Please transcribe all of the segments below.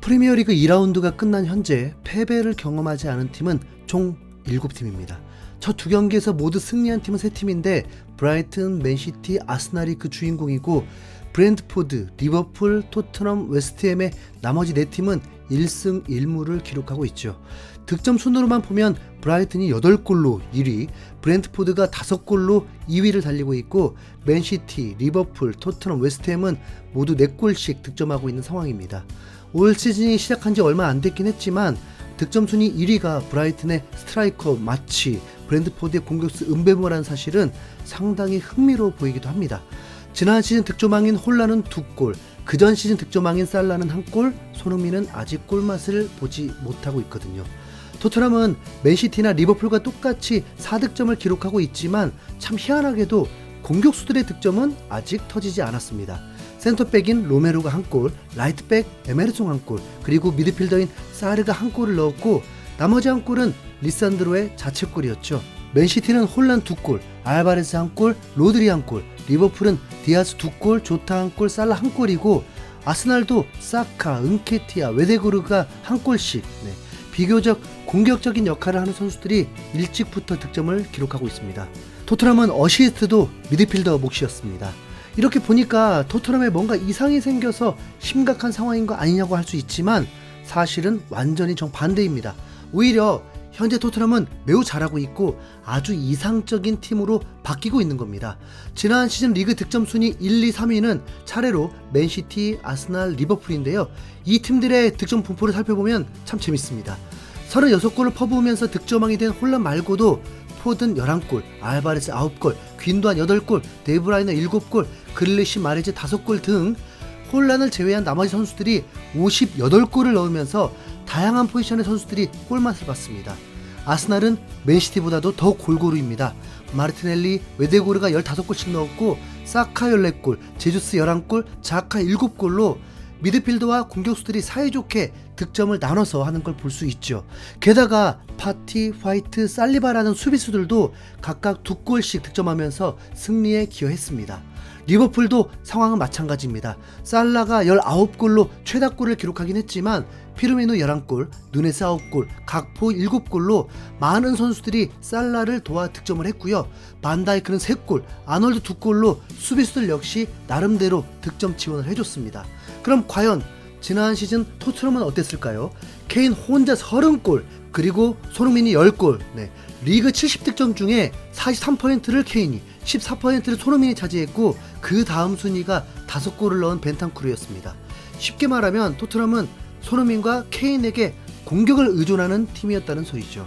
프리미어리그 2라운드가 끝난 현재 패배를 경험하지 않은 팀은 총 7팀입니다. 첫 두 경기에서 모두 승리한 팀은 3팀인데 브라이튼, 맨시티, 아스날이 그 주인공이고 브렌트포드, 리버풀, 토트넘, 웨스트햄의 나머지 4팀은 1승 1무를 기록하고 있죠. 득점 순으로만 보면 브라이튼이 8골로 1위, 브렌트포드가 5골로 2위를 달리고 있고 맨시티, 리버풀, 토트넘, 웨스트햄은 모두 4골씩 득점하고 있는 상황입니다. 올 시즌이 시작한 지 얼마 안 됐긴 했지만 득점 순위 1위가 브라이튼의 스트라이커 마치, 브렌트포드의 공격수 은베모라는 사실은 상당히 흥미로워 보이기도 합니다. 지난 시즌 득점왕인 홀란은 2골, 그전 시즌 득점왕인 살라는 1골, 손흥민은 아직 골맛을 보지 못하고 있거든요. 토트넘은 맨시티나 리버풀과 똑같이 4득점을 기록하고 있지만 참 희한하게도 공격수들의 득점은 아직 터지지 않았습니다. 센터백인 로메로가 1골, 라이트백 에메르송 1골, 그리고 미드필더인 사르가 1골을 넣었고 나머지 1골은 리산드로의 자책골이었죠. 맨시티는 홀란 2골, 알바레스 1골, 로드리 1골, 리버풀은 디아스 2골, 조타 1골, 살라 1골이고 아스날도 사카, 은케티아, 웨데고르가 1골씩 비교적 공격적인 역할을 하는 선수들이 일찍부터 득점을 기록하고 있습니다. 토트넘은 어시스트도 미드필더 몫이었습니다. 이렇게 보니까 토트넘에 뭔가 이상이 생겨서 심각한 상황인 거 아니냐고 할 수 있지만 사실은 완전히 정반대입니다. 오히려 현재 토트넘은 매우 잘하고 있고 아주 이상적인 팀으로 바뀌고 있는 겁니다. 지난 시즌 리그 득점 순위 1, 2, 3위는 차례로 맨시티, 아스날, 리버풀인데요. 이 팀들의 득점 분포를 살펴보면 참 재밌습니다. 36골을 퍼부으면서 득점왕이 된 홀란 말고도 포든 11골, 알바레스 9골, 귄도안 8골, 데브라이너 7골, 그릴리시 마레즈 5골 등 홀란을 제외한 나머지 선수들이 58골을 넣으면서 다양한 포지션의 선수들이 골맛을 봤습니다. 아스날은 맨시티보다도 더 골고루입니다. 마르티넬리, 웨데고르가 15골씩 넣었고 사카 14골, 제주스 11골, 자카 7골로 미드필더와 공격수들이 사이좋게 득점을 나눠서 하는 걸 볼 수 있죠. 게다가 파티, 화이트, 살리바라는 수비수들도 각각 2골씩 득점하면서 승리에 기여했습니다. 리버풀도 상황은 마찬가지입니다. 살라가 19골로 최다골을 기록하긴 했지만 피르미노 11골, 누네스 9골, 각포 7골로 많은 선수들이 살라를 도와 득점을 했고요. 반다이크는 3골, 아놀드 2골로 수비수들 역시 나름대로 득점 지원을 해줬습니다. 그럼 과연 지난 시즌 토트넘은 어땠을까요? 케인 혼자 30골, 그리고 손흥민이 10골, 리그 70득점 중에 43%를 케인이, 14%를 손흥민이 차지했고 그 다음 순위가 5골을 넣은 벤탄쿠르였습니다. 쉽게 말하면 토트넘은 손흥민과 케인에게 공격을 의존하는 팀이었다는 소리죠.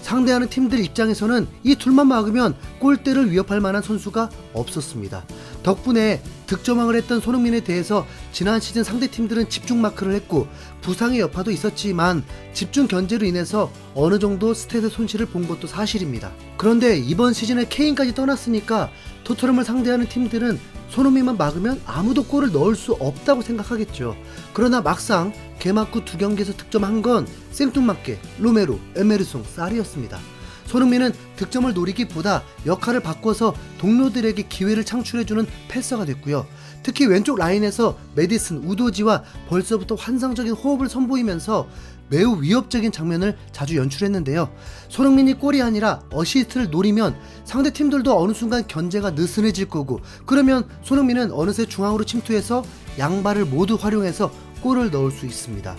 상대하는 팀들 입장에서는 이 둘만 막으면 골대를 위협할 만한 선수가 없었습니다. 덕분에 득점왕을 했던 손흥민에 대해서 지난 시즌 상대팀들은 집중 마크를 했고 부상의 여파도 있었지만 집중 견제로 인해서 어느 정도 스탯의 손실을 본 것도 사실입니다. 그런데 이번 시즌에 케인까지 떠났으니까 토트넘을 상대하는 팀들은 손흥민만 막으면 아무도 골을 넣을 수 없다고 생각하겠죠. 그러나 막상 개막 후 2경기에서 득점한 건 생뚱맞게 로메로, 에메르송, 사르였습니다. 손흥민은 득점을 노리기보다 역할을 바꿔서 동료들에게 기회를 창출해주는 패서가 됐고요. 특히 왼쪽 라인에서 메디슨, 우도지와 벌써부터 환상적인 호흡을 선보이면서 매우 위협적인 장면을 자주 연출했는데요. 손흥민이 골이 아니라 어시스트를 노리면 상대팀들도 어느 순간 견제가 느슨해질 거고 그러면 손흥민은 어느새 중앙으로 침투해서 양발을 모두 활용해서 골을 넣을 수 있습니다.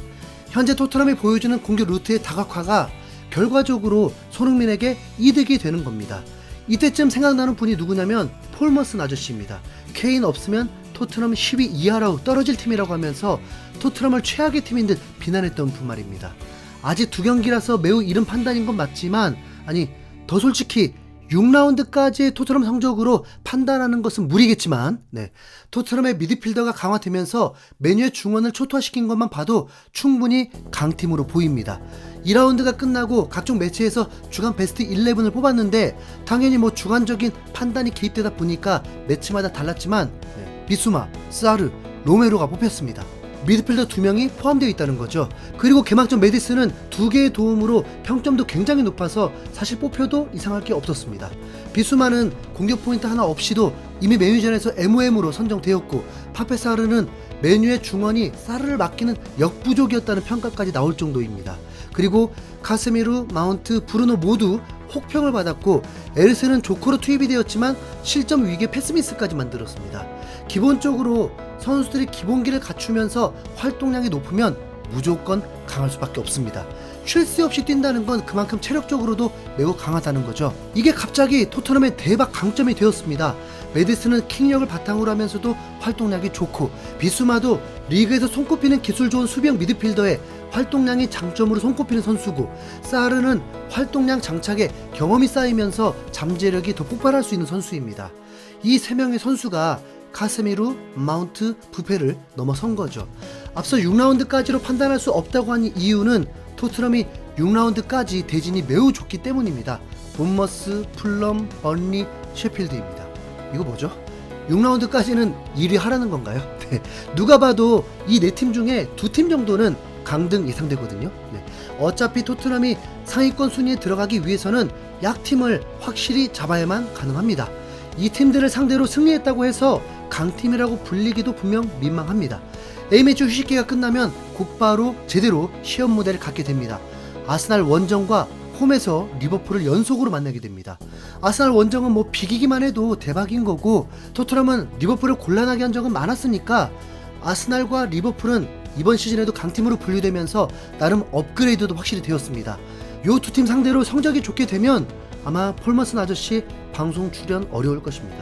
현재 토트넘이 보여주는 공격 루트의 다각화가 결과적으로 손흥민에게 이득이 되는 겁니다. 이때쯤 생각나는 분이 누구냐면 폴머슨 아저씨입니다. 케인 없으면 토트넘 10위 이하로 떨어질 팀이라고 하면서 토트넘을 최악의 팀인 듯 비난했던 분 말입니다. 아직 2경기라서 매우 이른 판단인 건 맞지만 더 솔직히 6라운드까지의 토트넘 성적으로 판단하는 것은 무리겠지만 토트넘의 미드필더가 강화되면서 메뉴의 중원을 초토화시킨 것만 봐도 충분히 강팀으로 보입니다. 2라운드가 끝나고 각종 매체에서 주간 베스트 11을 뽑았는데 당연히 주관적인 판단이 개입되다 보니까 매치마다 달랐지만 비수마, 사르, 로메로가 뽑혔습니다. 미드필더 2명이 포함되어 있다는 거죠. 그리고 개막전 메디슨은 2개의 도움으로 평점도 굉장히 높아서 사실 뽑혀도 이상할 게 없었습니다. 비수마는 공격 포인트 하나 없이도 이미 메뉴전에서 MOM으로 선정되었고 파페사르는 메뉴의 중원이 사르를 맡기는 역부족이었다는 평가까지 나올 정도입니다. 그리고 카세미루, 마운트, 브루노 모두 혹평을 받았고 에르센은 조커로 투입이 되었지만 실점 위기에 패스미스까지 만들었습니다. 기본적으로 선수들이 기본기를 갖추면서 활동량이 높으면 무조건 강할 수밖에 없습니다. 쉴 새 없이 뛴다는 건 그만큼 체력적으로도 매우 강하다는 거죠. 이게 갑자기 토트넘의 대박 강점이 되었습니다. 메디슨은 킥력을 바탕으로 하면서도 활동량이 좋고 비수마도 리그에서 손꼽히는 기술 좋은 수비형 미드필더에 활동량이 장점으로 손꼽히는 선수고 사르는 활동량 장착에 경험이 쌓이면서 잠재력이 더 폭발할 수 있는 선수입니다. 이 세 명의 선수가 카세미루, 마운트, 부페를 넘어선 거죠. 앞서 6라운드까지로 판단할 수 없다고 한 이유는 토트넘이 6라운드까지 대진이 매우 좋기 때문입니다. 본머스, 풀럼, 번리, 셰필드입니다. 이거 뭐죠? 6라운드까지는 1위 하라는 건가요? 네. 누가 봐도 이 네 팀 중에 두 팀 정도는 강등 예상되거든요. 네. 어차피 토트넘이 상위권 순위에 들어가기 위해서는 약팀을 확실히 잡아야만 가능합니다. 이 팀들을 상대로 승리했다고 해서 강팀이라고 불리기도 분명 민망합니다. A매치 휴식기가 끝나면 곧바로 제대로 시험 무대를 갖게 됩니다. 아스날 원정과 홈에서 리버풀을 연속으로 만나게 됩니다. 아스날 원정은 뭐 비기기만 해도 대박인 거고 토트넘은 리버풀을 곤란하게 한 적은 많았으니까 아스날과 리버풀은 이번 시즌에도 강팀으로 분류되면서 나름 업그레이드도 확실히 되었습니다. 요 두 팀 상대로 성적이 좋게 되면 아마 폴머슨 아저씨 방송 출연 어려울 것입니다.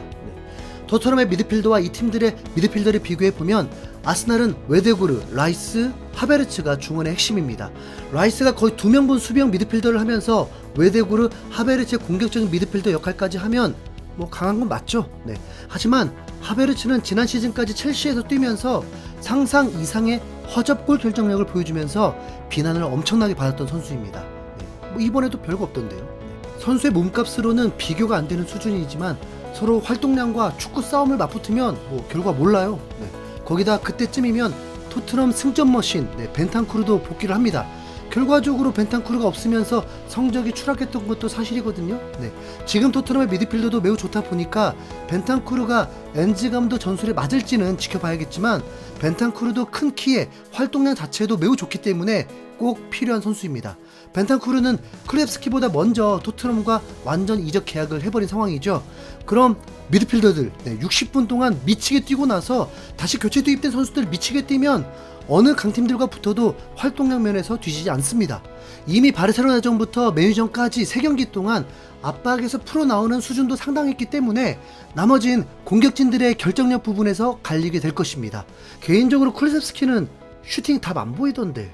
토트넘의 미드필더와 이 팀들의 미드필더를 비교해보면 아스날은 웨데구르, 라이스, 하베르츠가 중원의 핵심입니다. 라이스가 거의 2명분 수비형 미드필더를 하면서 웨데구르, 하베르츠의 공격적인 미드필더 역할까지 하면 뭐 강한 건 맞죠. 네. 하지만 하베르츠는 지난 시즌까지 첼시에서 뛰면서 상상 이상의 허접골 결정력을 보여주면서 비난을 엄청나게 받았던 선수입니다. 네. 뭐 이번에도 별거 없던데요. 네. 선수의 몸값으로는 비교가 안 되는 수준이지만 서로 활동량과 축구 싸움을 맞붙으면 뭐 결과 몰라요. 네. 거기다 그때쯤이면 토트넘 승점 머신 벤탄쿠르도 복귀를 합니다. 결과적으로 벤탄쿠르가 없으면서 성적이 추락했던 것도 사실이거든요. 네. 지금 토트넘의 미드필더도 매우 좋다 보니까 벤탄쿠르가 엔즈 감독 전술에 맞을지는 지켜봐야겠지만 벤탄쿠르도 큰 키에 활동량 자체도 매우 좋기 때문에 꼭 필요한 선수입니다. 벤탄쿠르는 클랩스키보다 먼저 토트넘과 완전 이적 계약을 해버린 상황이죠. 그럼 미드필더들 60분 동안 미치게 뛰고 나서 다시 교체 투입된 선수들 미치게 뛰면 어느 강팀들과 붙어도 활동량 면에서 뒤지지 않습니다. 이미 바르셀로나전부터 메뉴전까지 3경기 동안 압박에서 풀어나오는 수준도 상당했기 때문에 나머진 공격진들의 결정력 부분에서 갈리게 될 것입니다. 개인적으로 쿨셉스키는 슈팅 답 안 보이던데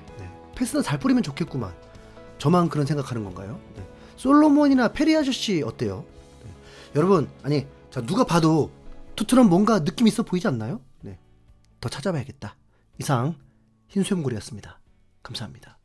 패스나 잘 뿌리면 좋겠구만. 저만 그런 생각하는 건가요? 네. 솔로몬이나 페리 아저씨 어때요? 네. 여러분 아니 자 누가 봐도 토트넘 뭔가 느낌 있어 보이지 않나요? 네. 더 찾아봐야겠다. 이상 흰수염고리였습니다. 감사합니다.